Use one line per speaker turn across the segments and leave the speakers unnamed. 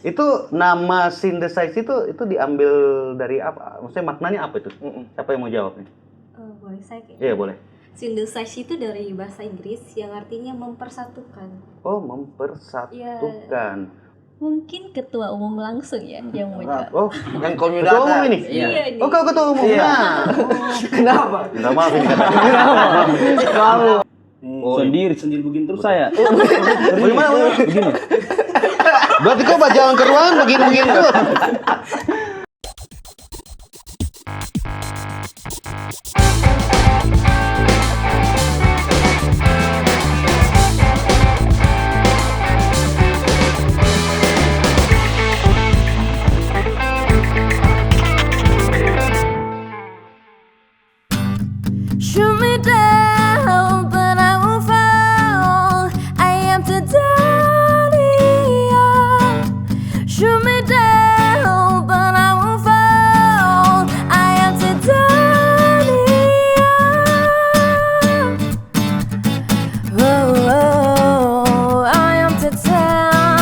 Itu nama synthesize itu diambil dari apa? Maksudnya maknanya apa itu? Siapa yang mau jawab nih?
Boleh saya kayaknya.
Iya, boleh.
Synthesize itu dari bahasa Inggris yang artinya mempersatukan.
Oh, mempersatukan.
Mungkin ketua umum langsung ya yang mau jawab.
Oh,
Yang Komyu
ketua umum
Data.
ini?
Iya nih.
Oh, kau ketua umum.
Iya.
Nah.
Kenapa?
Minta maaf ini kata.
Kamu.
Sendiri begini terus saya.
Bagaimana?
Begini.
Berarti kau jalan ke ruangan begini-begini tuh.
Shoot me down, but I won't fall. I am titanium. Shoot me down, but I won't fall. I am titanium. Oh, oh, I am titanium.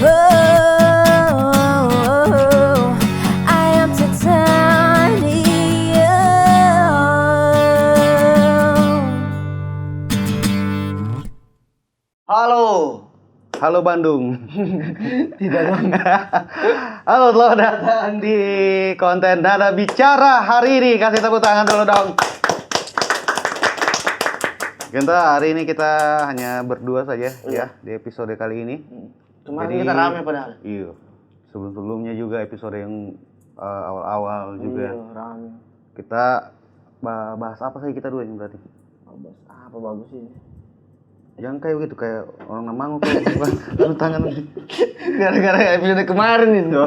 Oh, I am titanium.
Halo Bandung. Tidak dong. Halo, selamat datang di konten Nada Bicara hari ini. Kasih tepuk tangan dulu dong. Hari ini kita hanya berdua saja ya di episode kali ini.
Kemarin kita rame padahal.
Iya. Sebelum-sebelumnya juga episode yang awal-awal juga.
Iya, rame.
Kita bahas apa sih kita dua ini berarti?
Bahas apa bagus ini?
Jangan kayak gitu, kayak orang namang kayak lu tangan
Gara-gara episode kemarin itu.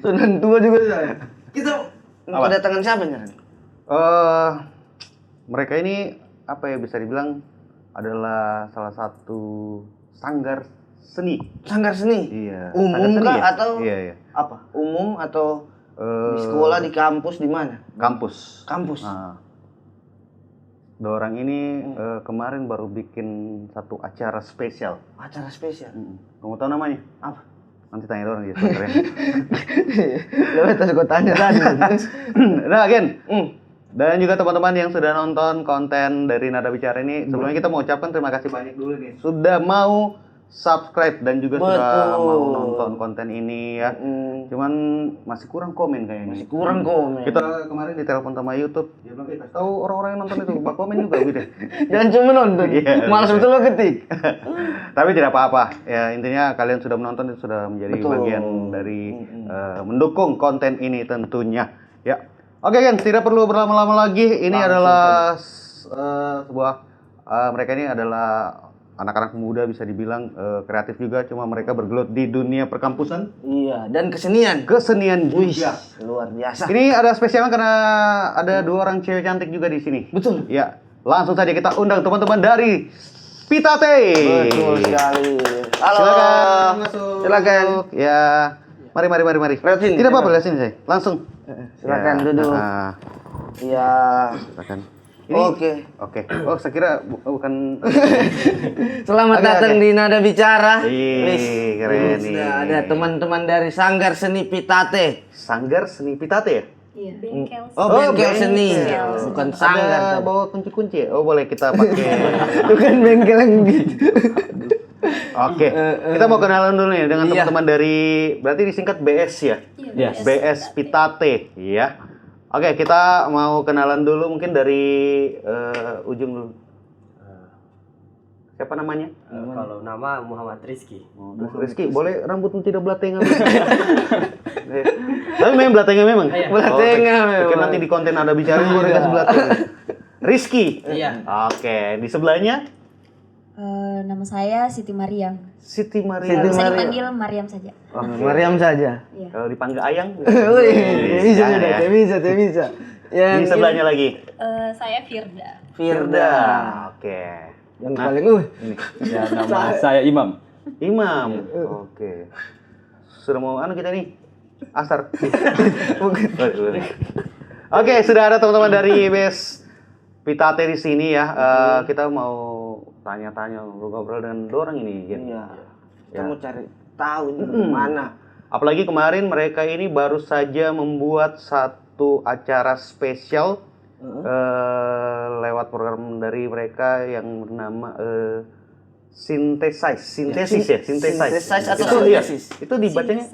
Sudah tua juga saya. Kita kedatangan siapa nih?
Mereka ini apa ya, bisa dibilang adalah salah satu sanggar seni.
Sanggar seni?
Iya.
Umum
sanggar seni
kah
ya?
atau
iya.
apa? Umum atau di sekolah, di kampus, di mana?
Kampus.
Kampus.
Nah, dua orang ini kemarin baru bikin satu acara spesial.
Acara spesial.
Kamu tahu namanya?
Apa?
Nanti tanya orang dia sebenarnya.
Lebih terus gue tanya tadi.
Nah, Gen. Dan juga teman-teman yang sudah nonton konten dari Nada Bicara ini, sebelumnya kita mau ucapkan terima kasih banyak dulu nih. Sudah mau subscribe dan juga sudah mau nonton konten ini ya. Cuman masih kurang komen kayaknya.
Masih kurang komen.
Kita kemarin ditelepon sama YouTube, dia bilang, kasih tahu orang-orang yang nonton itu, bak komen juga gitu.
Jangan cuma nonton.
Iya.
Malas betul lo ketik.
Tapi tidak apa-apa. Ya, intinya kalian sudah menonton itu sudah menjadi bagian dari mendukung konten ini tentunya. Ya. Oke, kan, tidak perlu berlama-lama lagi. Ini adalah sebuah mereka ini adalah anak-anak muda, bisa dibilang kreatif juga, cuma mereka bergelut di dunia perkampusan.
Iya, dan kesenian.
Kesenian juga.
Luar biasa.
Ini ada spesialnya karena ada dua orang cewek cantik juga di sini.
Betul.
Ya, langsung saja kita undang teman-teman dari Pitate.
Betul sekali. Halo.
Silakan masuk.
Silakan.
Ya. Mari.
Lewat sini.
Tidak apa-apa, lewat sini saya. Langsung.
Silakan duduk. Iya.
Silakan.
Oke.
Oh, saya kira bukan.
Selamat datang di Nada Bicara.
Ih, keren nih.
Sudah ada teman-teman dari Sanggar Seni Pitate.
Sanggar Seni Pitate ya?
Iya, bengkel.
Oh, bengkel seni.
Bengkel.
Bukan sanggar.
Ada bawa kunci-kunci ya? Oh, boleh kita pakai.
Bukan bengkel yang gitu.
Oke. Kita mau kenalan dulu nih dengan
Iya.
teman-teman dari, berarti disingkat BS ya?
Iya,
BS Pitate, ya. Oke, kita mau kenalan dulu mungkin dari ujung dulu. Siapa namanya?
Kalau nama Muhammad Rizky.
Rizky, boleh rambutmu tidak belatengan? Tapi memang belatengan memang?
Belatengan memang.
Oke, nanti di konten Ada Bicara gue udah kasih belatengan. Rizky?
Iya.
Oke, di sebelahnya?
Nama saya Siti Mariam.
Siti Maria.
Siti
Bisa
Mariam.
dipanggil Mariam saja.
Mariam saja.
Iya.
Kalau dipanggil Ayang?
Bisa,
Jangan ya.
bisa.
Di sebelahnya lagi?
Saya Firda.
Firda.
Oke.
Yang paling
Ya, nama saya Imam.
Imam. Oke. Sudah mau kita nih? Asar. Oke, sudah ada teman-teman dari BS Pitate di sini ya. Kita mau tanya-tanya, ngobrol dengan dorang ini kan.
Iya.
Ya.
Kamu cari tahu ini gimana.
Apalagi kemarin mereka ini baru saja membuat satu acara spesial lewat program dari mereka yang bernama Synthesize
Synthesize atau
itu dia.
synthesis?
Itu dibacanya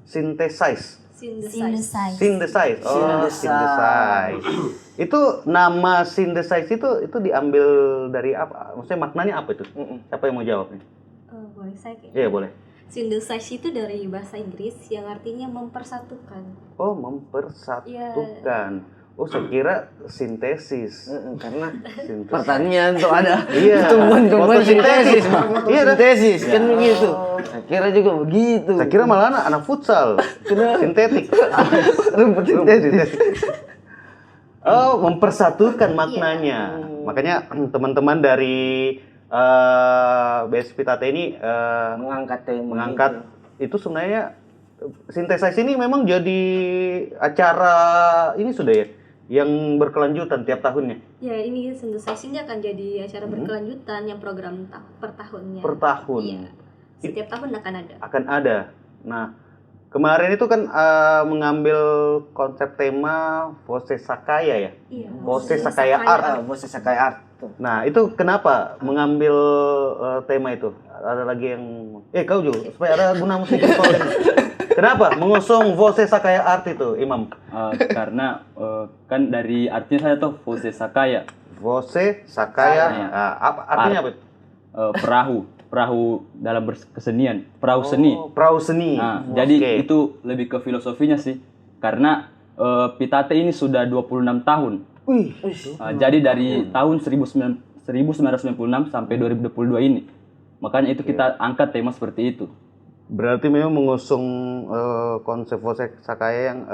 Synthesize. Synthesize. Oh, Synthesize. Itu nama Synthesize itu diambil dari apa? Maksudnya maknanya apa itu? Siapa yang mau jawab nih?
Boleh saya kayak.
Iya, boleh.
Synthesize itu dari bahasa Inggris yang artinya mempersatukan.
Oh, mempersatukan. Oh, saya kira sintesis.
Karena
Sintesis.
pertanian tuh ada
Iya.
tumbuhan sintesis,
Iya, dah.
sintesis kan begitu. Saya kira juga begitu.
Saya kira malah anak futsal. Sintetik.
Rumput sintetis.
Oh, mempersatukan maknanya. Makanya teman-teman dari BSPTT ini mengangkat itu sebenarnya Synthesize ini memang jadi acara ini sudah ya yang berkelanjutan tiap tahunnya.
Ya, ini Synthesize ini akan jadi acara berkelanjutan yang program per tahunnya.
Per tahun.
Iya. Setiap tahun akan ada.
Akan ada. Nah, kemarin itu kan mengambil konsep tema Voce Sakaya ya.
Iya.
Voce Sakaya Art.
Voce Sakaya Art.
Nah, itu kenapa mengambil tema itu? Ada lagi yang kau juga supaya ada guna musik soalnya. Kenapa mengusung Voce Sakaya Art itu, Imam?
Karena kan dari artinya saya tuh Voce Sakaya.
Voce Sakaya. Apa artinya apa?
Perahu dalam kesenian, perahu seni.
Perahu seni.
Nah, jadi itu lebih ke filosofinya sih. Karena Pitate ini sudah 26 tahun. Jadi dari tahun 1996 sampai 2022 ini. Makanya itu kita angkat tema seperti itu.
Berarti memang mengusung konsep Voce Sakaya yang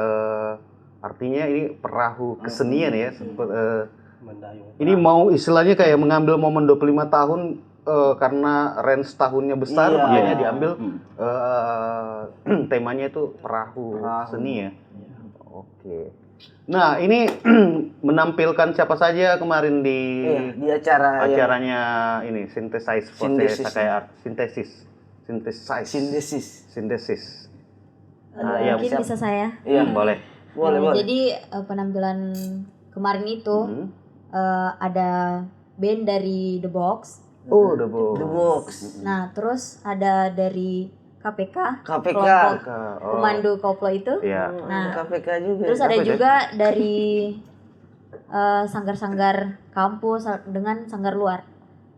artinya ini perahu kesenian ya. Ini mau istilahnya kayak mengambil momen 25 tahun karena range tahunnya besar, makanya diambil temanya itu perahu seni ya. Oke. Nah, ini menampilkan siapa saja kemarin di acaranya ini Synthesize Voce Sakaya Art. Synthesis.
Mungkin bisa saya.
Iya, boleh.
Boleh.
Jadi penampilan kemarin itu ada band dari The Box.
Oh, The
Box.
Nah, terus ada dari KPK.
KPK.
Komando Koplo itu.
Iya.
Nah,
KPK juga.
terus ada juga dari sanggar-sanggar kampus dengan sanggar luar.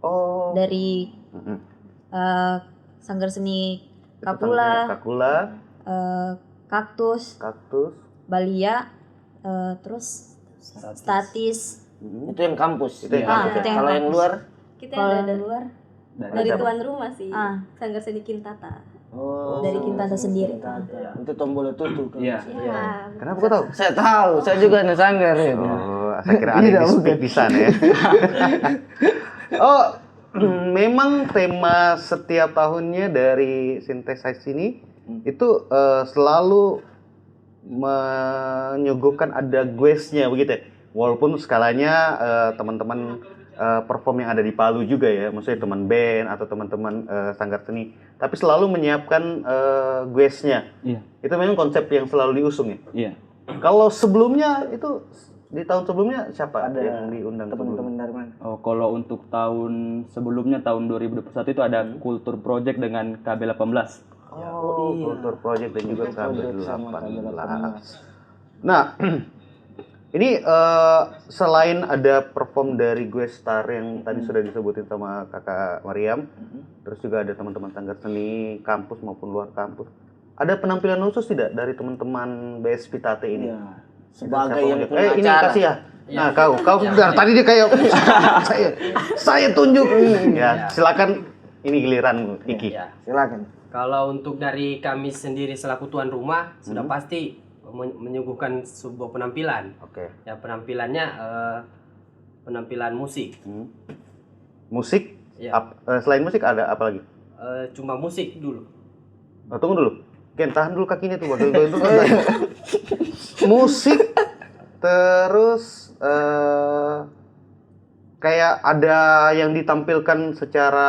Oh.
Dari sanggar seni Kakula, Kaktus, Balia, terus Statis.
Itu yang kampus.
Itu yang kampus.
Itu yang
Kalau yang luar?
Kita
Kalau
ada
yang luar
dari tuan rumah sih. Sanggar Seni Kintata.
dari Kintata sendiri.
Itu tombol tutu kan?
Iya.
Kenapa kau tahu?
Saya tahu, saya juga anak sanggar ya.
Oh, saya kira ada di sana ya. Oh, memang tema setiap tahunnya dari Synthesize ini itu selalu menyuguhkan ada guestnya begitu ya. Walaupun skalanya teman-teman perform yang ada di Palu juga ya, maksudnya teman band atau teman-teman sanggar seni, tapi selalu menyiapkan guestnya.
Iya.
Itu memang konsep yang selalu diusung ya.
Iya.
Kalau sebelumnya itu di tahun sebelumnya siapa ada yang diundang
teman-teman dari mana?
Oh, kalau untuk tahun sebelumnya tahun 2021 itu ada Kultur Project dengan KB18.
Oh, Kultur Project dan juga KB18. Nah, ini selain ada perform dari gue star yang tadi sudah disebutin sama Kakak Mariam, terus juga ada teman-teman sanggar seni kampus maupun luar kampus. Ada penampilan khusus tidak dari teman-teman BSPTT ini?
Ya, sebagai yang punya
ini
acara.
kasih ya. Nah, kau dari tadi dia kayak saya tunjuk. Ya, silakan ini giliran Iki.
Ya.
Silakan.
Kalau untuk dari kami sendiri selaku tuan rumah sudah pasti menyuguhkan sebuah penampilan.
Oke.
Ya, penampilannya penampilan musik.
Musik?
Ya.
Selain musik ada apa lagi?
Cuma musik dulu.
Oh, tunggu dulu. Ken, tahan dulu kakinya tuh. Itu musik terus kayak ada yang ditampilkan secara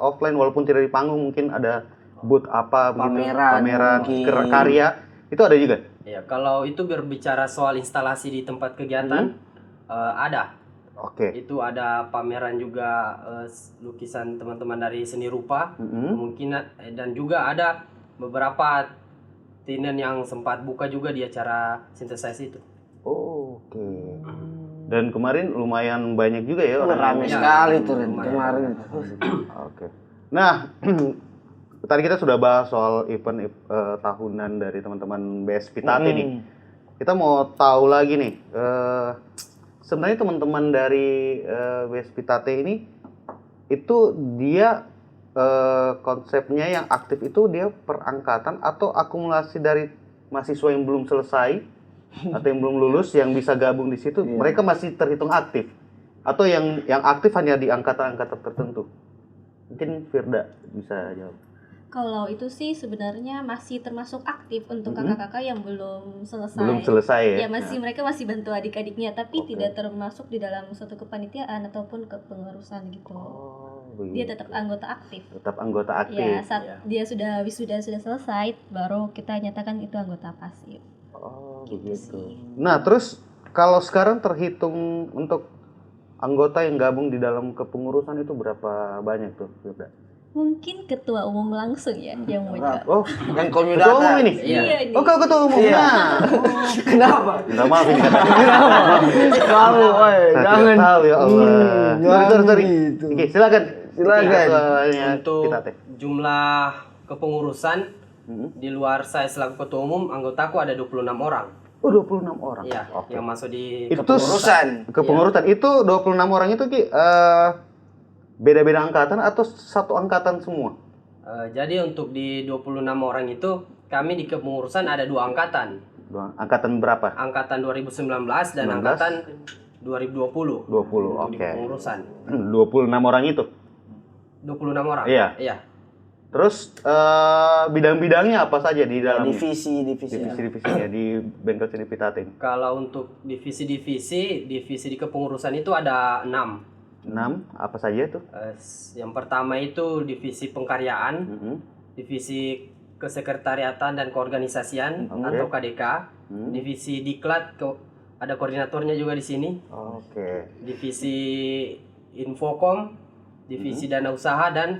offline walaupun tidak di panggung, mungkin ada booth apa begitu, pameran
mungkin.
karya itu ada juga.
Ya, kalau itu berbicara soal instalasi di tempat kegiatan, ada.
Oke.
Itu ada pameran juga lukisan teman-teman dari seni rupa, kemungkinan dan juga ada beberapa tinen yang sempat buka juga di acara synthesize itu.
Oh, oke. Dan kemarin lumayan banyak juga ya orang
Ramai
yang-
sekali tuh Ren, kemarin itu.
Oke. Nah, tadi kita sudah bahas soal event tahunan dari teman-teman BS Pitate nih. Kita mau tahu lagi nih, sebenarnya teman-teman dari BS Pitate ini itu dia konsepnya yang aktif itu dia per angkatan atau akumulasi dari mahasiswa yang belum selesai atau yang belum lulus yang bisa gabung di situ, mereka masih terhitung aktif atau yang aktif hanya di angkatan-angkatan tertentu. Mungkin Firda bisa jawab.
Kalau itu sih sebenarnya masih termasuk aktif untuk kakak-kakak yang belum selesai.
Belum selesai ya?
Ya mereka masih bantu adik-adiknya, tapi tidak termasuk di dalam suatu kepanitiaan ataupun kepengurusan gitu. Dia tetap anggota aktif.
Tetap anggota aktif.
Ya, saat dia sudah wisuda sudah selesai, baru kita nyatakan itu anggota pasif.
Oh,
Gitu
begitu.
sih.
Nah, terus kalau sekarang terhitung untuk anggota yang gabung di dalam kepengurusan itu berapa banyak tuh, Firda?
Mungkin ketua umum langsung ya yang mau jawab.
Oh,
Yang
ketua umum
komodata.
ini?
Iya ini.
Oh, kau ketua umum.
Iya.
Nah.
Kenapa?
Minta maaf ini kata.
Kamu, woi,
Saya
jangan.
tidak tahu ya Allah.
Jangan
Sorry.
gitu.
Oke, silakan.
Silakan.
Ketuanya
Untuk
kita teh.
jumlah kepengurusan di luar saya selaku ketua umum, anggotaku ada 26 orang.
Oh, 26 orang.
Iya,
Oke.
yang masuk di
Itu
Kepengurusan.
kepengurusan itu 26 orang itu Ki beda-beda angkatan atau satu angkatan semua?
Jadi untuk di 26 orang itu kami di kepengurusan ada 2 angkatan.
Angkatan berapa?
Angkatan 2019 dan
19.
angkatan 2020.
20.
Untuk di
Oke.
kepengurusan.
26 orang itu.
26 orang.
Iya.
Iya.
Terus bidang-bidangnya apa saja di dalam divisi-divisinya di Bengkel Seni Pitate ini?
Kalau untuk divisi di kepengurusan itu ada 6.
6 apa saja tuh?
Yang pertama itu divisi pengkaryaan, divisi kesekretariatan dan keorganisasian atau KDK, divisi diklat ada koordinatornya juga di sini,
Oke.
divisi infokom, divisi dana usaha dan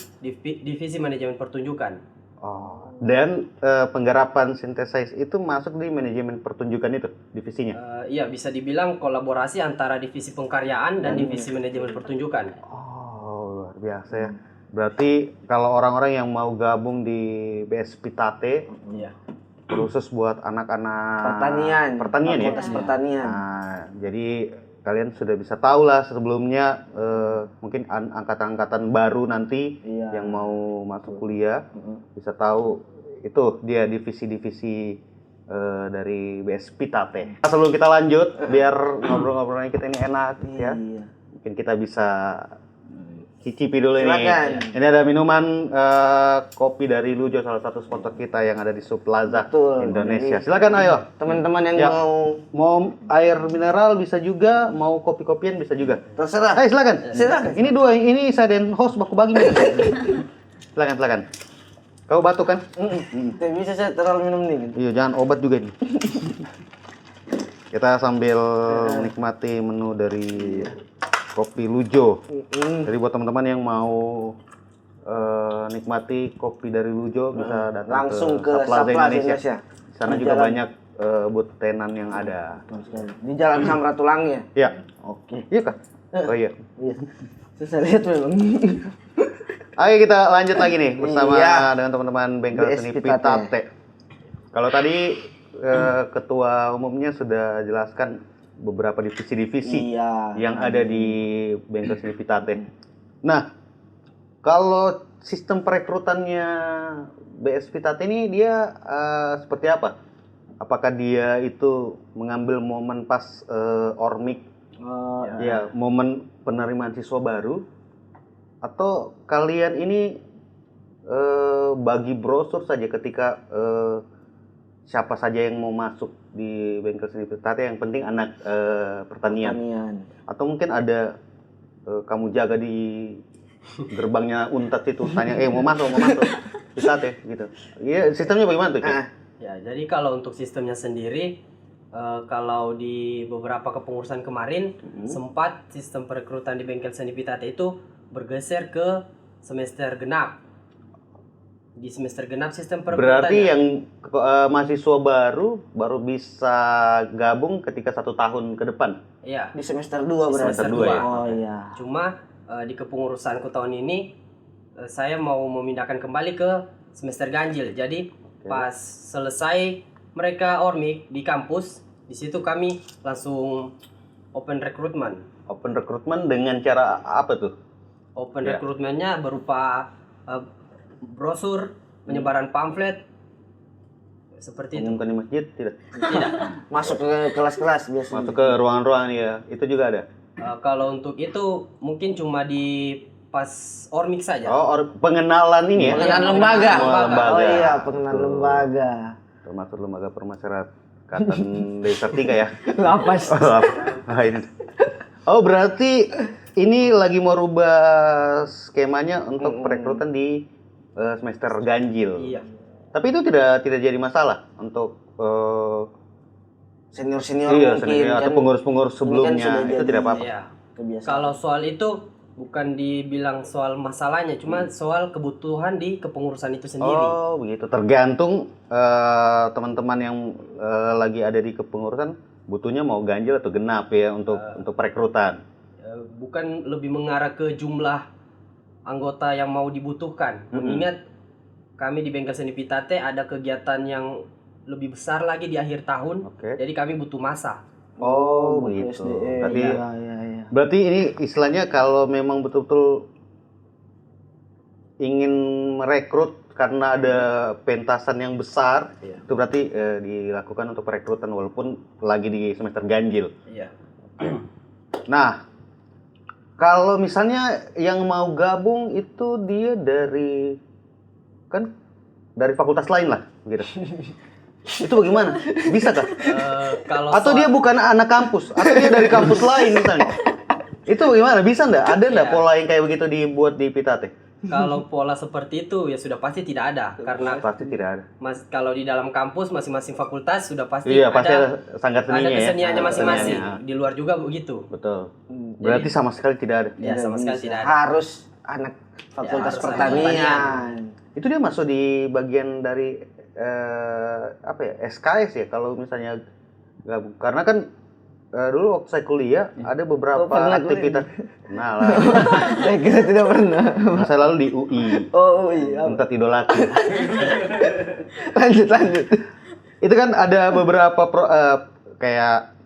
divisi manajemen pertunjukan.
Oh. Dan penggarapan synthesize itu masuk di manajemen pertunjukan itu divisinya.
Iya, bisa dibilang kolaborasi antara divisi pengkaryaan dan divisi manajemen pertunjukan.
Oh, luar biasa ya. Berarti kalau orang-orang yang mau gabung di BS Pitate,
Iya.
khusus buat anak-anak
Pertanian ya?
ya.
Pertanian.
Nah, jadi kalian sudah bisa tahu lah sebelumnya mungkin angkatan-angkatan baru nanti yang mau masuk kuliah bisa tahu itu dia divisi-divisi dari BS Pitate. Sebelum kita lanjut biar ngobrol-ngobrolnya kita ini enak ya. Mungkin kita bisa cicipi dulu
Silakan.
ini. Ini ada minuman kopi dari Lujo, salah satu sponsor kita yang ada di Sub Plaza
Betul.
Indonesia. Silakan ayo.
Teman-teman yang
Ya.
mau
Air mineral bisa juga, mau kopi-kopian bisa juga.
terserah.
Ayo silakan.
Silakan.
Ini dua, ini saya dan host baku bagi. Silakan. Kau batuk kan?
Tidak bisa saya terlalu minum nih.
Iya, jangan obat juga nih. Kita sambil menikmati menu dari kopi Lujo. Jadi buat teman-teman yang mau nikmati kopi dari Lujo bisa datang
Langsung ke
Saplaza
Saplaza
Indonesia.
Indonesia.
Di sana
Di
juga
jalan-
banyak booth tenan yang ada.
Di Jalan Samratulangi ya?
Iya.
Oke.
Iya kah? Oh iya.
Iya. Saya lihat memang.
Oke, kita lanjut lagi nih bersama
Iya.
dengan teman-teman Bengkel
BS
Seni
Pitate.
Pitate. Kalau tadi ketua umumnya sudah jelaskan beberapa divisi-divisi
Iya.
yang ada di Bengkel Seni Pitate. Nah, kalau sistem perekrutannya BS Pitate ini dia seperti apa? Apakah dia itu mengambil momen pas ormik, ya momen penerimaan siswa baru, atau kalian ini bagi brosur saja ketika siapa saja yang mau masuk di Bengkel Seni Pitate, yang penting anak pertanian, atau mungkin ada kamu jaga di gerbangnya Untat itu, tanya mau masuk Pitate gitu. Iya, sistemnya bagaimana tuh?
Ya, jadi kalau untuk sistemnya sendiri, kalau di beberapa kepengurusan kemarin sempat sistem perekrutan di bengkel seni Pitate itu bergeser ke semester genap. Di semester genap sistem perekrutannya.
Berarti yang mahasiswa baru bisa gabung ketika 1 tahun ke depan.
Iya.
Di semester 2 berarti.
Semester 2.
Oh iya.
Cuma di kepengurusanku tahun ini saya mau memindahkan kembali ke semester ganjil. Jadi pas selesai mereka ormik di kampus, di situ kami langsung open recruitment.
Open recruitment dengan cara apa tuh?
Open recruitmentnya berupa brosur, penyebaran pamflet, seperti itu.
Umumkan di masjid tidak?
Tidak.
Masuk ke kelas-kelas biasanya.
Masuk ke ruangan-ruangan ya, itu juga ada.
Kalau untuk itu mungkin cuma di pas ormik saja.
Oh, pengenalan ini ya?
Pengenalan lembaga.
Lembaga.
Oh iya, pengenalan lembaga.
Termasuk lembaga permasyarakatan Desa 3 ya?
Lapas.
Oh, berarti ini lagi mau rubah skemanya untuk perekrutan di semester ganjil.
Iya.
Tapi itu tidak jadi masalah untuk
Senior-senior
iya,
mungkin
senior atau
kan
pengurus-pengurus sebelumnya
sudah
itu
jadi
tidak apa-apa.
Iya.
kebiasaan.
Kalau soal itu bukan dibilang soal masalahnya, cuma soal kebutuhan di kepengurusan itu sendiri.
Oh, begitu. Tergantung teman-teman yang lagi ada di kepengurusan butuhnya mau ganjil atau genap ya untuk perekrutan.
Bukan lebih mengarah ke jumlah anggota yang mau dibutuhkan. Mengingat kami di Bengkel Seni Pitate ada kegiatan yang lebih besar lagi di akhir tahun.
Oke.
Jadi kami butuh masa.
Oh,
begitu.
begitu.
SDE.
Berarti
Iya.
berarti ini istilahnya kalau memang betul-betul ingin merekrut karena ada pentasan yang besar, itu berarti dilakukan untuk perekrutan walaupun lagi di semester ganjil.
Iya.
Nah, kalau misalnya yang mau gabung itu dia dari fakultas lain lah, gitu. Itu bagaimana? Bisa kah?
Kalau
Atau dia bukan anak kampus, atau dia dari kampus lain misalnya. Itu bagaimana? Bisa nggak? Ada nggak pola yang kayak begitu dibuat di Pitate?
kalau pola seperti itu ya sudah pasti tidak ada, karena
Pasti tidak ada.
kalau di dalam kampus masing-masing fakultas sudah pasti
Iya, pasti ada sanggar
ada
seninya ya.
keseniannya masing-masing.
Keseniannya.
Di luar juga begitu.
Betul. Berarti sama sekali tidak ada.
Ya, sama sekali tidak ada.
Harus anak fakultas
harus anak
pertanian.
Itu dia masuk di bagian dari SKS ya kalau misalnya gabung. Karena kan dulu waktu saya kuliah ada beberapa
pernah
aktivitas. Nah lah.
Saya kira tidak pernah.
Masa lalu di UI.
Oh iya.
Untat idolaku.
Lanjut.
Itu kan ada beberapa kayak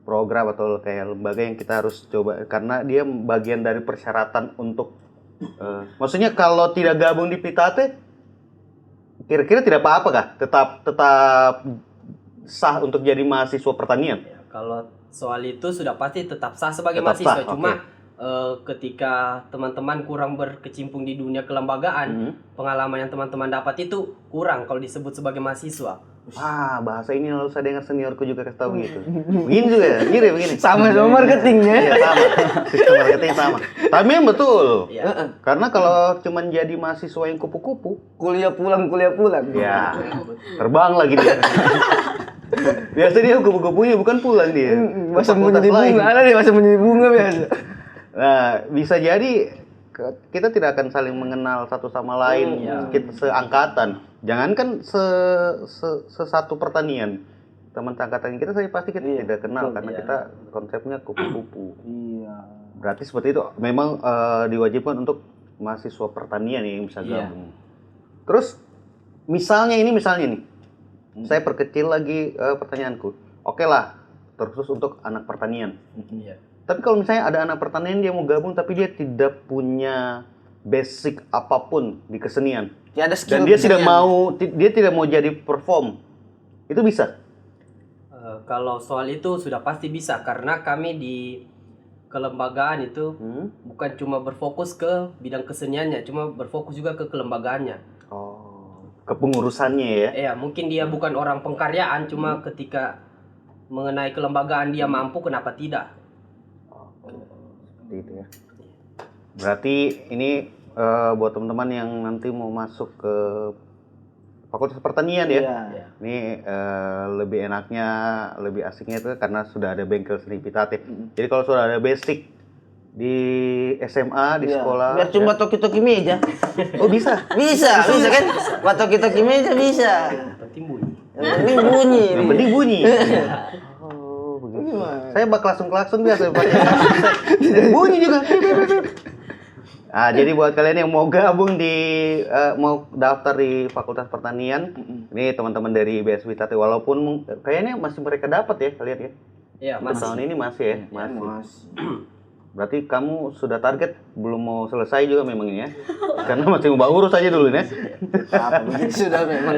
program atau kayak lembaga yang kita harus coba karena dia bagian dari persyaratan untuk maksudnya kalau tidak gabung di Pitate kira-kira tidak apa-apa kah? Tetap sah untuk jadi mahasiswa pertanian?
Ya, kalau soal itu sudah pasti tetap sah sebagai
Tetap
mahasiswa.
sah,
Cuma ketika teman-teman kurang berkecimpung di dunia kelembagaan, pengalaman yang teman-teman dapat itu kurang kalau disebut sebagai mahasiswa.
Bahasa ini lalu saya dengar seniorku juga kasih tahu begitu. Begini juga ya, begini.
Sama marketingnya.
Iya sama, sistem marketing sama. Tapi yang betul.
Ya.
Karena kalau cuman jadi mahasiswa yang kupu-kupu,
Kuliah pulang.
ya terbang lagi dia. Biasanya dia kupu-kupunya bukan pulang dia.
Masa
Ke fakultas
menjadi
lain.
bunga, ada deh masa menjadi bunga biasa.
Nah, bisa jadi kita tidak akan saling mengenal satu sama lain, kita seangkatan. Jangankan sesatu pertanian. Teman seangkatan kita saya pasti kita tidak kenal karena kita konsepnya kupu-kupu.
Iya.
Berarti seperti itu memang diwajibkan untuk mahasiswa pertanian yang bisa gabung. Terus misalnya nih. Saya perkecil lagi pertanyaanku. Oke lah, terkhusus untuk anak pertanian.
Iya.
Tapi kalau misalnya ada anak pertanian dia mau gabung tapi dia tidak punya basic apapun di kesenian.
Ya ada skill
Dan dia
kesenian.
tidak mau jadi perform. Itu bisa.
Kalau soal itu sudah pasti bisa karena kami di kelembagaan itu bukan cuma berfokus ke bidang keseniannya, cuma berfokus juga ke kelembagaannya.
Oh, kepengurusannya ya.
Ya, mungkin dia bukan orang pengkaryaan, cuma ketika mengenai kelembagaan dia mampu, kenapa tidak?
Seperti itu ya. Berarti ini buat teman-teman yang nanti mau masuk ke Fakultas Pertanian ya.
Iya.
Ini lebih enaknya, lebih asiknya itu karena sudah ada bengkel seni Pitate. Jadi kalau sudah ada basic di SMA, di sekolah.
Biar cuma toki-toki meja.
Oh bisa?
Bisa kan? Buat toki-toki meja bisa.
Penting bunyi.
Yang penting bunyi.
Yang penting bunyi. Oh, begitu. Saya bak klakson biasa pakai. Bunyi juga. Ah, jadi buat kalian yang mau gabung mau daftar di Fakultas Pertanian, ini teman-teman dari BS Pitate, walaupun kayaknya masih mereka dapat ya kalian ya.
Iya,
Untuk tahun ini masih ya, masih. Berarti kamu sudah target belum mau selesai juga memang ini ya, karena masih mau urus aja dulu ya.
Sudah memang.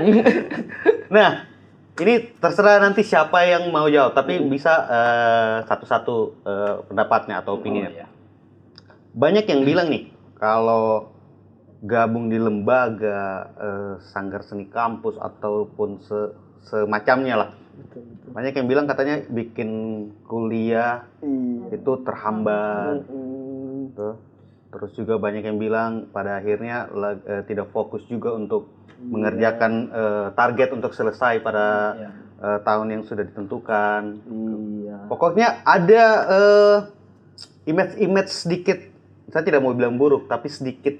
Nah, ini terserah nanti siapa yang mau jawab, tapi bisa satu-satu pendapatnya atau opininya. Banyak yang bilang nih, kalau gabung di lembaga, sanggar seni kampus ataupun semacamnya lah. Banyak yang bilang katanya bikin kuliah itu terhambat. Tuh. Terus juga banyak yang bilang pada akhirnya tidak fokus juga untuk mengerjakan target untuk selesai pada tahun yang sudah ditentukan. Pokoknya ada image sedikit, saya tidak mau bilang buruk, tapi sedikit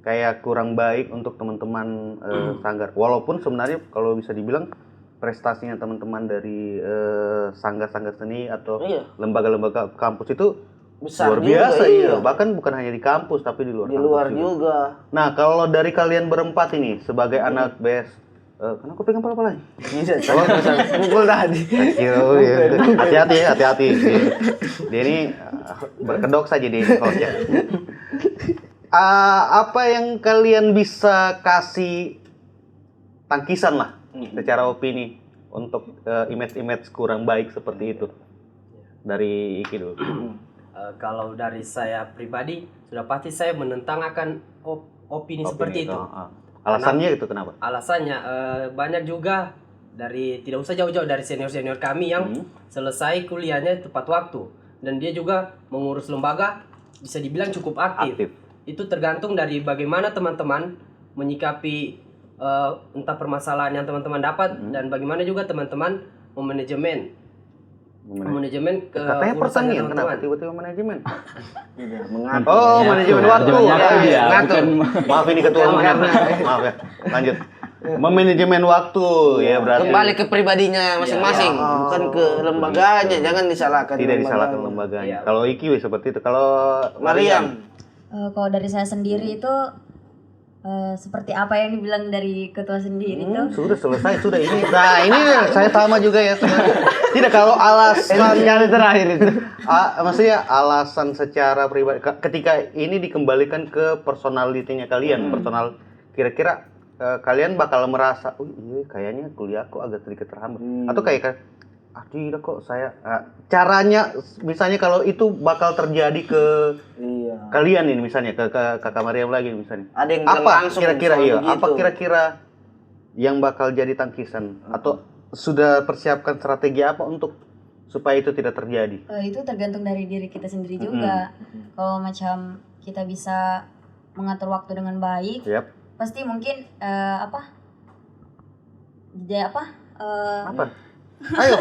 kayak kurang baik untuk teman-teman sanggar. Walaupun sebenarnya kalau bisa dibilang prestasinya teman-teman dari sanggar-sanggar seni atau lembaga-lembaga kampus itu
besar
luar biasa
juga,
iya. Bahkan bukan hanya di kampus tapi di luar kampus
juga.
Nah, kalau dari kalian berempat ini sebagai anak BS, kenapa kau pegang pala-palanya?
Bisa. Pukul tadi.
Hati-hati. Dia ini berkedok saja di hostnya. Apa yang kalian bisa kasih tangkisan lah secara opini untuk image-image kurang baik seperti itu dari Iki dulu?
Kalau dari saya pribadi sudah pasti saya menentang akan opini seperti itu.
Alasannya itu kenapa?
Alasannya banyak juga dari, tidak usah jauh-jauh, dari senior-senior kami yang selesai kuliahnya tepat waktu dan dia juga mengurus lembaga bisa dibilang cukup aktif. Itu tergantung dari bagaimana teman-teman menyikapi entah permasalahan yang teman-teman dapat dan bagaimana juga teman-teman memanajemen
Katanya pertanian, kenapa
teman-teman.
tiba-tiba manajemen?
Mengatur.
Oh, manajemen waktu.
Bukan.
Maaf ini ketua maaf ya. Lanjut. Memanajemen waktu ya berarti.
Kembali ke pribadinya masing-masing, bukan ke lembaganya. Jangan disalahkan.
Tidak disalahkan lembaganya. Kalau Iki seperti itu. Kalau
Mariam.
Kalau dari saya sendiri itu seperti apa yang dibilang dari ketua sendiri itu.
Sudah selesai, sudah ini. Nah, ini saya sama juga ya. Tidak, kalau alasan yang terakhir itu. Maksudnya alasan secara pribadi ketika ini dikembalikan ke personalitinya kalian, personal kira-kira kalian bakal merasa, "Oh iya kayaknya kuliahku agak sedikit terhambat." Atau kayak tidak kok saya caranya misalnya kalau itu bakal terjadi ke kalian ini misalnya ke Kakak Mariam lagi misalnya.
Ada yang
apa
langsung
kira-kira
begitu.
apa kira-kira yang bakal jadi tangkisan atau sudah persiapkan strategi apa untuk supaya itu tidak terjadi?
Itu tergantung dari diri kita sendiri juga. Kalau macam kita bisa mengatur waktu dengan baik, pasti mungkin apa? Ayo.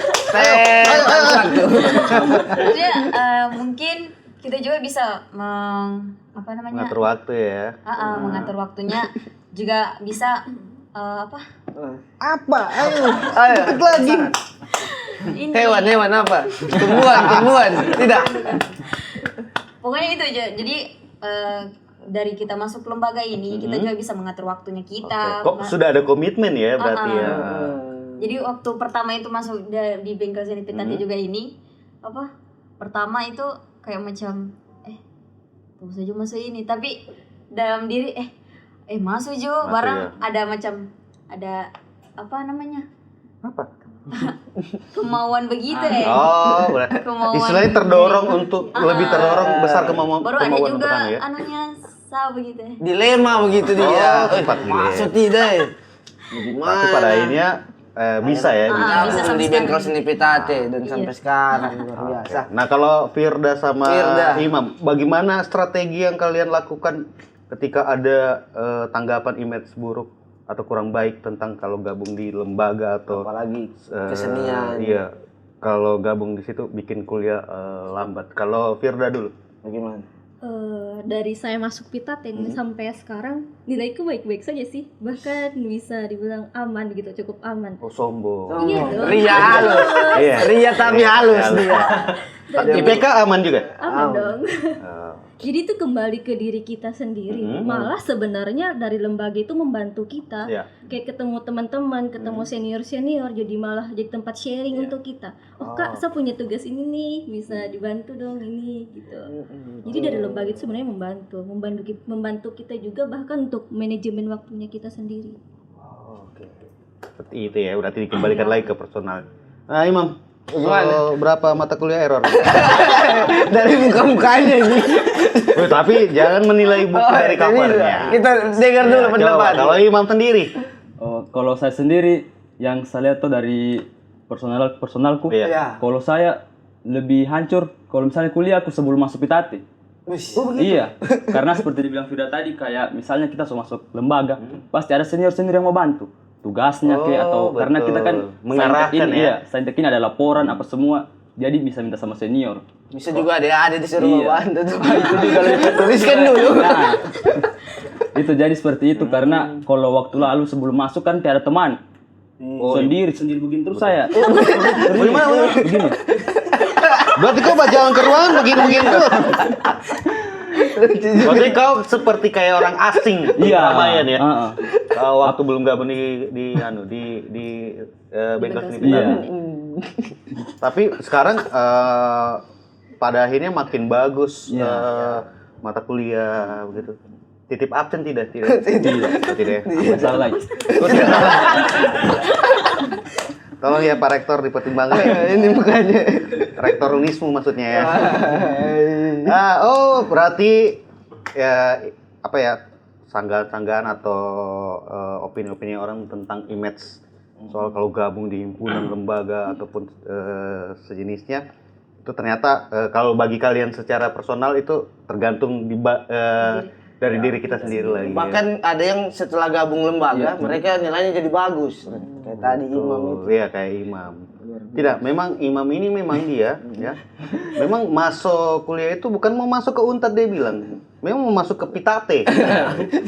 Maksudnya mungkin kita juga bisa
mengatur waktu ya.
Mengatur waktunya juga bisa
Ayo.
Lagi.
ini.
Hewan apa? Tumbuhan. Tidak.
Pokoknya itu aja. Jadi dari kita masuk lembaga ini kita juga bisa mengatur waktunya kita.
Kok sudah ada komitmen ya berarti ya.
Jadi waktu pertama itu masuk di bengkel seni Pitate juga ini pertama itu kayak macam terus saja masuk ini, tapi dalam diri masuk juga barang ada macam ada apa namanya kemauan begitu
berarti istilahnya terdorong untuk lebih terdorong besar kemauan
baru ada juga
untuk ya.
anunya begitu
Dilema begitu dia.
Sempat
Maksud tidak.
Tapi pada akhirnya bisa ya.
Bisa sampai
di
sekarang.
bengkel seni Pitate dan sampai sekarang luar biasa.
Nah, kalau Firda sama
Firda.
Imam, bagaimana strategi yang kalian lakukan ketika ada tanggapan image buruk atau kurang baik tentang kalau gabung di lembaga atau
Apalagi kesenian.
iya, kalau gabung di situ bikin kuliah lambat. Kalau Firda dulu.
Bagaimana?
Dari saya masuk Pitate sampai sekarang nilaiku baik-baik saja sih, bahkan bisa dibilang aman gitu, cukup aman.
Oh, sombong.
Iya dong.
Ria halus.
Iya.
Ria tapi halus dia.
IPK aman juga?
Aman dong.
Oh.
Jadi itu kembali ke diri kita sendiri. Malah sebenarnya dari lembaga itu membantu kita.
Iya.
Kayak ketemu teman-teman, ketemu senior-senior, jadi malah jadi tempat sharing untuk kita. Oh kak, saya punya tugas ini nih, bisa dibantu dong ini gitu. Jadi dari lembaga itu sebenarnya membantu kita juga, bahkan untuk manajemen waktunya kita sendiri.
Oke. Seperti itu ya, berarti dikembalikan lagi ke personal. Nah, Imam, berapa mata kuliah error?
Dari muka-mukanya ini.
Tapi jangan menilai buku dari covernya.
Kita dengar dulu
Ya,
pendapat.
coba, kalau Imam sendiri.
Kalau saya sendiri yang saya lihat tuh dari personalku,
Iya.
kalau saya lebih hancur kalau misalnya kuliah aku sebelum masuk Pitate. Iya, karena seperti dibilang Firda tadi, kayak misalnya kita masuk lembaga, pasti ada senior-senior yang mau bantu tugasnya atau
betul.
karena kita kan
Mengarahkan
saintek ini,
ya.
saintek ini ada laporan apa semua, jadi bisa minta sama senior.
Bisa juga ada disuruh
Iya.
bantu tuh. Itu juga tuliskan dulu.
Nah, itu jadi seperti itu karena kalau waktu lalu sebelum masuk kan tiada teman. Sendiri begini terus saya.
Bagaimana?
Begini.
Berarti kau jalan ke ruangan begini-begini tuh. Berarti kau seperti kayak orang asing di
Iya.
keramaian ya.
Heeh.
Waktu belum gabung di bengkel seni
Iya.
Pitate. Tapi sekarang pada akhirnya makin bagus mata kuliah begitu. Titip absen tidak? Tidak. Tidak.
Masalah lagi.
Tolong ya Pak Rektor dipertimbangkan.
Ini mukanya.
Rektor Unismu maksudnya ya. Berarti ya apa ya, sanggahan-sanggahan atau opini-opini orang tentang image soal kalau gabung di himpunan lembaga ataupun sejenisnya itu ternyata kalau bagi kalian secara personal itu tergantung dari diri kita sendiri lagi.
Bahkan ada yang setelah gabung lembaga, mereka nilainya jadi bagus. Kayak tadi Imam itu.
Iya, kayak Imam. Tidak, memang Imam ini memang dia ya. Memang masuk kuliah itu bukan mau masuk ke Unpad, dia bilang. Memang mau masuk ke Pitate.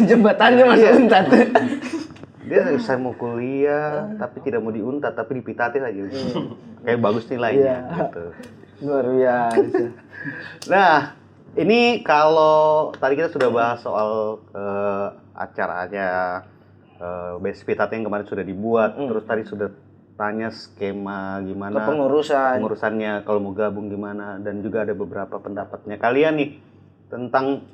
Jembatannya masih untat.
Dia saya mau kuliah tapi tidak mau di Unpad tapi di Pitate saja. Kayak bagus nilainya gitu.
Luar biasa.
Nah, ini kalau tadi kita sudah bahas soal acaranya Best Pitate yang kemarin sudah dibuat, terus tadi sudah tanya skema gimana pengurusannya kalau mau gabung gimana, dan juga ada beberapa pendapatnya kalian nih tentang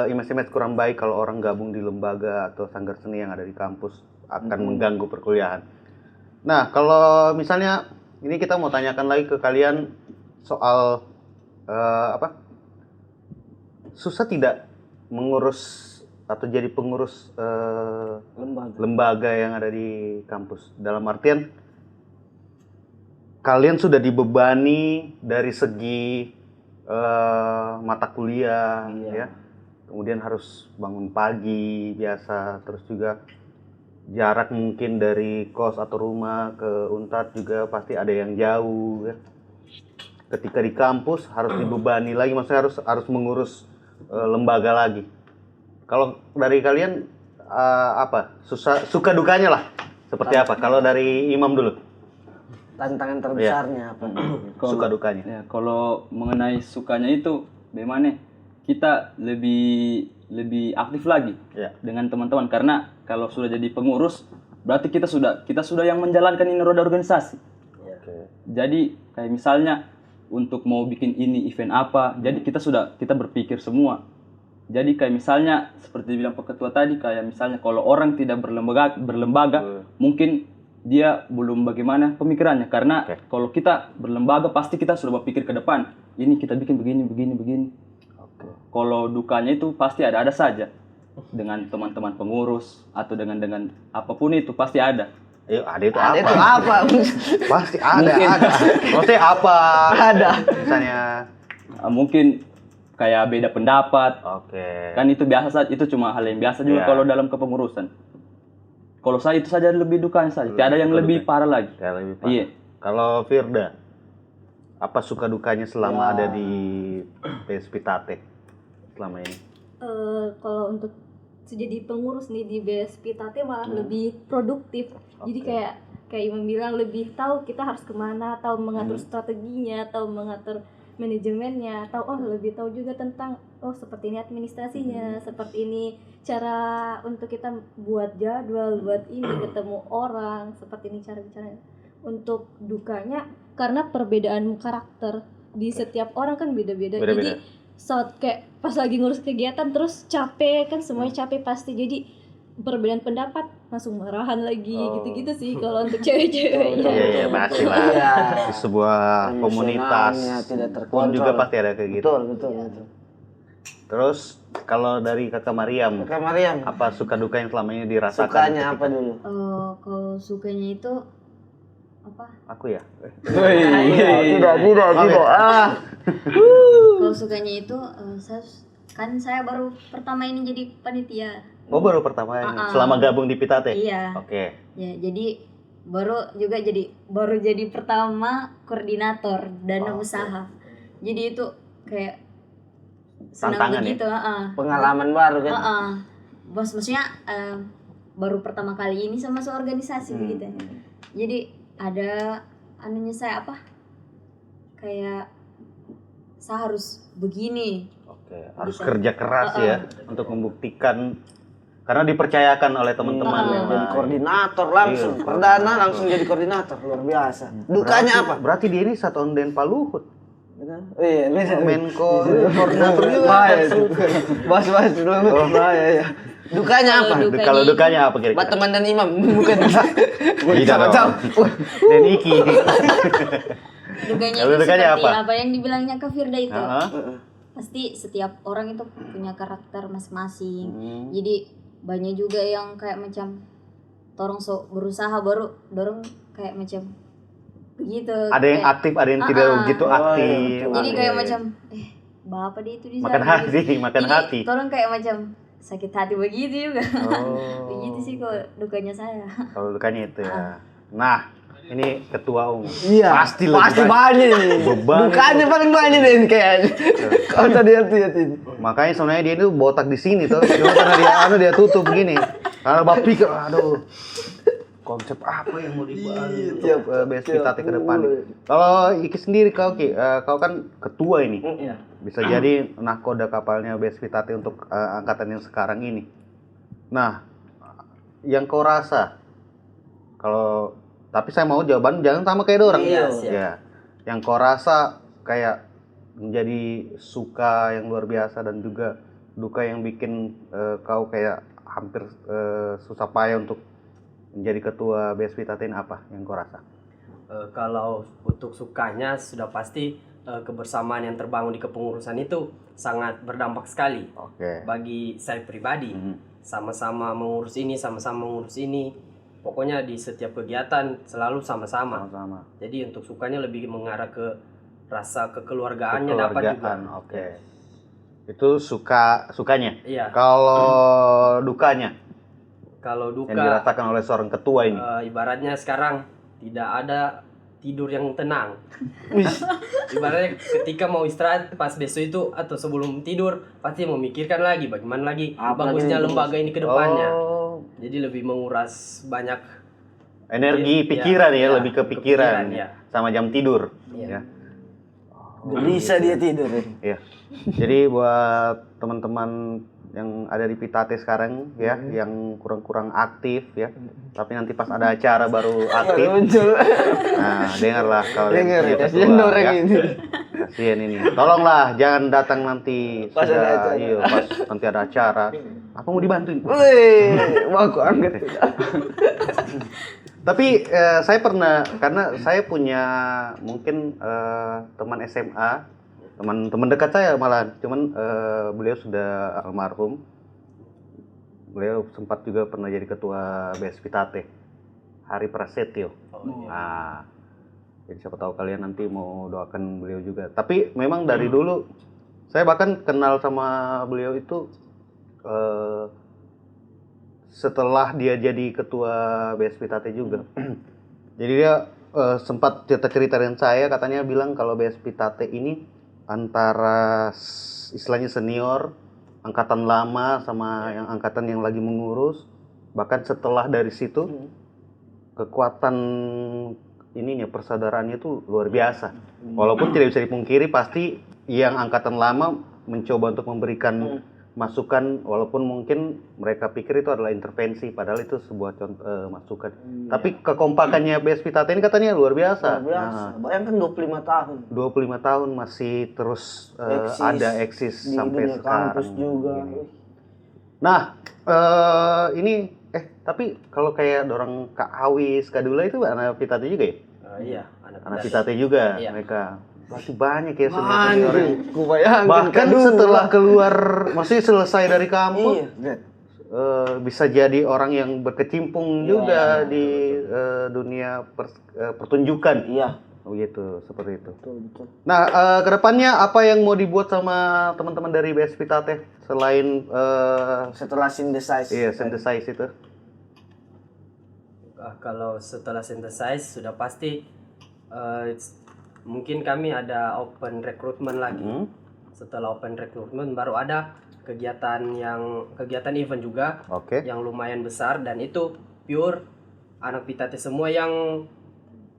image-image kurang baik kalau orang gabung di lembaga atau sanggar seni yang ada di kampus akan mengganggu perkuliahan. Nah, kalau misalnya ini kita mau tanyakan lagi ke kalian soal susah tidak mengurus atau jadi pengurus lembaga yang ada di kampus? Dalam artian kalian sudah dibebani dari segi mata kuliah, ya, kemudian harus bangun pagi biasa, terus juga jarak mungkin dari kos atau rumah ke Unpad juga pasti ada yang jauh, ya. Ketika di kampus harus dibebani lagi, maksudnya harus mengurus lembaga lagi. Kalau dari kalian suka dukanya lah seperti apa? Kalau dari Imam dulu,
Tantangan terbesarnya apa?
suka dukanya.
Ya, kalau mengenai sukanya itu bagaimana? Kita lebih aktif lagi dengan teman-teman, karena kalau sudah jadi pengurus berarti kita sudah yang menjalankan ini roda organisasi. Jadi kayak misalnya untuk mau bikin ini event apa, jadi kita berpikir semua. Jadi kayak misalnya seperti bilang Pak Ketua tadi, kayak misalnya kalau orang tidak berlembaga mungkin dia belum bagaimana pemikirannya, karena kalau kita berlembaga pasti kita sudah berpikir ke depan, ini kita bikin begini. Kalau dukanya itu pasti ada saja dengan teman-teman pengurus atau dengan apapun itu pasti ada.
Ada itu
Ada
apa?
itu apa?
Pasti ada. Maksudnya apa?
Ada.
Misalnya,
Mungkin kayak beda pendapat.
oke.
Kan itu biasa saja, itu cuma hal yang biasa juga
Iya.
kalau dalam kepengurusan. Kalau saya itu saja lebih dukanya saja, tidak ada yang lebih parah lagi.
Kayak lebih parah.
Iya.
Kalau Firda, apa suka dukanya selama ada di BSPTT selama ini?
Kalau untuk jadi pengurus nih di BSP Tate malah lebih produktif. Jadi kayak Imam bilang lebih tahu kita harus kemana, tahu mengatur strateginya, tahu mengatur manajemennya, lebih tahu juga tentang seperti ini administrasinya, seperti ini cara untuk kita buat jadwal, buat ini ketemu orang, seperti ini cara bicaranya. Untuk dukanya karena perbedaan karakter di setiap orang kan beda-beda.
Beda-beda.
Jadi saat kayak pas lagi ngurus kegiatan terus capek kan, semuanya capek pasti, jadi perbedaan pendapat langsung marahan lagi gitu-gitu sih kalau untuk cewek-cewek.
Iya, pasti lah.
Iya.
Di sebuah komunitas
Emosionalnya tidak
pun
terkontrol.
juga pasti ada kayak gitu.
Betul.
Terus kalau dari Kakak Mariam,
Kakak Mariam,
apa suka duka yang selama ini dirasakan?
sukanya apa dulu?
Kalau sukanya itu apa?
Aku ya.
Tidak.
Kalau sukanya itu saya baru pertama ini jadi panitia.
Oh, baru pertama ini selama gabung di Pitate?
Iya.
Oke.
Ya, jadi baru jadi pertama koordinator dana usaha. Jadi itu kayak senang
Tantangan
begitu,
Pengalaman baru kan?
Bos, maksudnya baru pertama kali ini sama organisasi begitu. Jadi ada anunya saya apa? Kayak saya harus begini.
Oke, harus
Bisa.
kerja keras ya untuk membuktikan karena dipercayakan oleh teman-teman yang
Jadi
lain.
koordinator langsung,
Iya.
perdana langsung jadi koordinator, luar biasa. Dukanya apa?
Berarti dia ini satu onden Pak Luhut.
Iya, bisa.
Menko koordinator juga.
Bahaya itu. Bahas dulu. Bahaya ya. Dukanya apa?
Kalau dukanya apa
Buat
kira-kira?
teman dan imam, bukan.
Tidak dong. Dan Iki.
Dukanya
Kalau
itu
dukanya
seperti
apa?
apa yang dibilangnya Kak Firda itu.
Heeh.
Pasti setiap orang itu punya karakter masing-masing.
Hmm.
Jadi banyak juga yang kayak macam dorong berusaha baru dorong kayak macam begitu.
Ada yang
kayak-
aktif, ada yang tidak begitu aktif.
Jadi kayak
Oke.
macam bapak dia itu di
Makan
sana,
hati,
gitu.
makan
Jadi,
hati.
Tolong kayak macam sakit hati begitu juga.
Oh.
Begitu sih kok dukanya saya.
Kalau dukanya itu ya. Nah, ini ketua umum.
Iya.
Pasti lebih
Pasti banyak nih.
Beban
Dukanya paling banyak deh kayaknya. Kalau tadi lihat-lihatin.
Makanya sebenarnya dia itu botak di sini tuh. Cuma karena dia tutup begini. Karena Bapak pikir, aduh, konsep apa yang mau dibahas untuk BSPTT ke depan. Kalau Iki sendiri kau kan ketua ini.
Iya.
Bisa jadi nahkoda kapalnya BSPTT untuk angkatan yang sekarang ini. Nah, yang kau rasa kalau tapi saya mau jawaban jangan sama kayak orang.
Iya, siap.
Ya. Yang kau rasa kayak menjadi suka yang luar biasa dan juga duka yang bikin kau kayak hampir susah payah untuk menjadi ketua BSPTT ini apa yang kau rasa?
Kalau untuk sukanya sudah pasti kebersamaan yang terbangun di kepengurusan itu sangat berdampak sekali
Oke.
bagi saya pribadi. Sama-sama mengurus ini, sama-sama mengurus ini. Pokoknya di setiap kegiatan selalu sama-sama.
Sama-sama.
Jadi untuk sukanya lebih mengarah ke rasa kekeluargaannya dapat juga.
Oke. Itu sukanya.
Iya.
Kalau dukanya
Kalau
yang
duka
dirasakan oleh seorang ketua ini.
ibaratnya sekarang tidak ada tidur yang tenang. Ibaratnya ketika mau istirahat pas besok itu atau sebelum tidur pasti memikirkan lagi bagaimana lagi
Apalagi
bagusnya
ini
lembaga ini ke depannya.
Oh,
Jadi lebih menguras banyak
energi
Iya,
pikiran ya,
iya,
lebih ke pikiran
kepikiran, iya.
sama jam tidur.
Iya.
Ya.
Bisa dia tidur.
Iya. Jadi buat teman-teman yang ada di Pitate sekarang ya, yang kurang-kurang aktif ya, tapi nanti pas ada acara baru aktif.
Muncul.
Nah, dengarlah kalau yang
Dengar,
punya
kasihan
ketua,
orang
ya.
ini.
Kasihan ini. Tolonglah jangan datang nanti
Pas ada acara.
iya, pas nanti ada acara. Apa mau dibantuin?
Wih, mau aku angkat.
Tapi saya pernah, karena saya punya mungkin teman SMA, teman dekat saya malah, cuman beliau sudah almarhum. Beliau sempat juga pernah jadi ketua BSPTT. Hari Prasetyo.
Oh, iya.
Nah, jadi siapa tahu kalian nanti mau doakan beliau juga. Tapi memang dari dulu saya bahkan kenal sama beliau itu setelah dia jadi ketua BSP Tate juga. Jadi dia sempat cerita dengan saya, katanya bilang kalau BSP Tate ini antara istilahnya senior, angkatan lama sama yang angkatan yang lagi mengurus. Bahkan setelah dari situ kekuatan ininya persaudaraannya itu luar biasa. Walaupun tidak bisa dipungkiri pasti yang angkatan lama mencoba untuk memberikan masukan, walaupun mungkin mereka pikir itu adalah intervensi, padahal itu sebuah contoh masukan. Tapi kekompakannya BSP Tate ini katanya luar biasa.
Luar biasa. Bayangkan 25 tahun.
25 tahun masih terus eksis
di
sampai
dunia
sekarang.
kampus juga.
Nah, ini tapi kalau kayak dorong Kak Awis, Kak Dula itu anak Pitate juga ya?
Iya,
Anak Pitate juga
Iya.
mereka. Berarti banyak ya senior yang
Kubayangkan.
bahkan setelah keluar, masih selesai dari kampus,
Iya.
bisa jadi orang yang berkecimpung juga di dunia pertunjukan.
Iya.
Begitu, seperti itu.
Betul.
Nah, kedepannya apa yang mau dibuat sama teman-teman dari BSP Tate selain
Setelah synthesize.
synthesize itu?
Kalau setelah synthesize sudah pasti mungkin kami ada open recruitment lagi. Setelah open recruitment baru ada kegiatan event juga
Oke.
yang lumayan besar, dan itu pure anak Pitate semua yang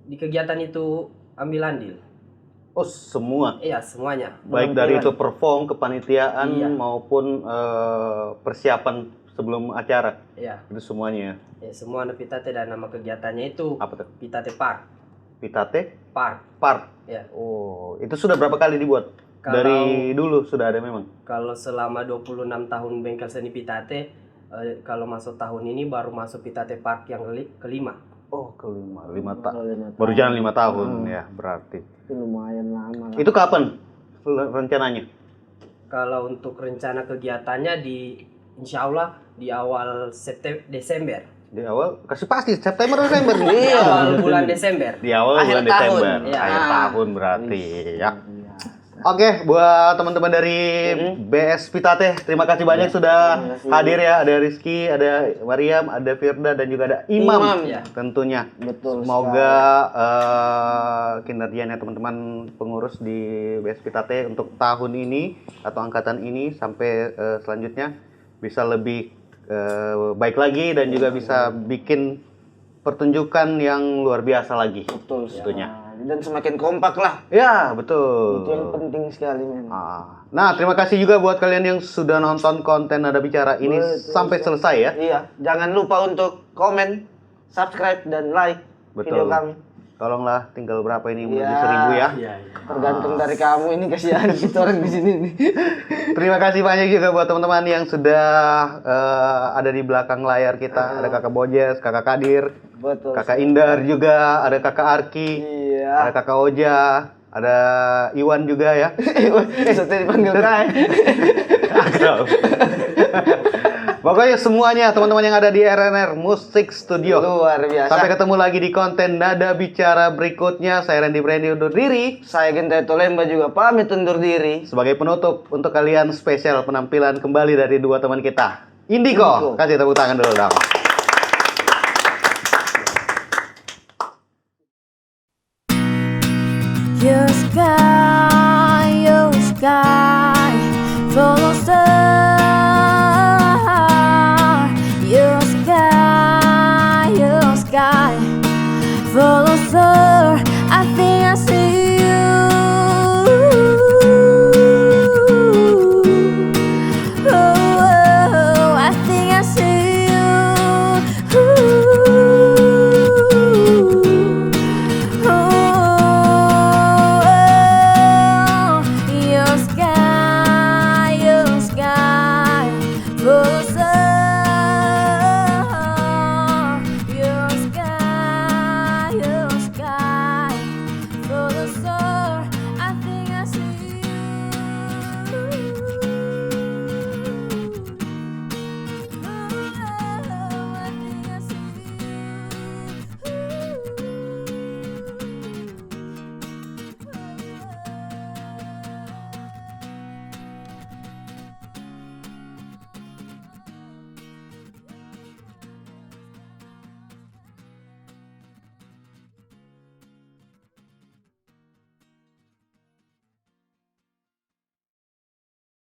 di kegiatan itu ambil andil.
Oh, semua.
Iya, semuanya.
Baik dari itu perform, kepanitiaan
Iya.
maupun persiapan sebelum acara.
Iya.
Itu semuanya.
Ya, semua anak Pitate, dan nama kegiatannya itu
Apa tuh?
Pitate Park.
Pitate
Park.
Part.
Ya.
Oh, itu sudah berapa kali dibuat? Dari dulu sudah ada memang.
Kalau selama 26 tahun Bengkel Seni Pitate, kalau masuk tahun ini baru masuk Pitate Park yang kelima.
Oh, kelima, 5 tahun. Baru jalan 5 tahun ya, berarti.
Itu lumayan lama lah.
Itu kapan rencananya?
Kalau untuk rencana kegiatannya insya Allah di awal Desember.
Di awal kasih pasti September Desember.
Di awal bulan Desember.
Di awal
Akhir
bulan
tahun.
Desember.
Iya.
Akhir tahun berarti ya. Oke, buat teman-teman dari BS Pitate, terima kasih banyak sudah hadir ya. Ada Rizky, ada Mariam, ada Firda, dan juga ada Imam,
Ya.
tentunya.
Betul.
Semoga kinerjanya teman-teman pengurus di BS Pitate untuk tahun ini atau angkatan ini sampai selanjutnya bisa lebih baik lagi dan juga bisa bikin pertunjukan yang luar biasa lagi.
Betul.
Tentunya.
Dan semakin kompak lah.
Ya, betul.
Itu yang penting sekali, men.
Nah, terima kasih juga buat kalian yang sudah nonton konten Nada Bicara ini sampai selesai ya.
Iya, jangan lupa untuk komen, subscribe, dan like video kami.
Tolonglah, tinggal berapa ini menuju
Iya.
1000 ya.
Iya.
Tergantung dari kamu, ini kasihan kita orang di sini nih.
Terima kasih banyak juga buat teman-teman yang sudah ada di belakang layar kita. Ada Kakak Bojes, Kakak Kadir,
Betul.
Kakak Indar juga, ada Kakak Arki,
Iya.
ada Kakak Oja, ada Iwan juga ya.
Setelah dipanggil Kai.
Akrab. Pokoknya semuanya teman-teman yang ada di RNR Musik Studio.
Luar biasa.
Sampai ketemu lagi di konten Nada Bicara berikutnya. Saya Randy Brandy undur diri.
Saya Genta Tolemba juga pamit undur diri.
Sebagai penutup untuk kalian spesial penampilan kembali dari dua teman kita. Indigo. Kasih tepuk tangan dulu dong.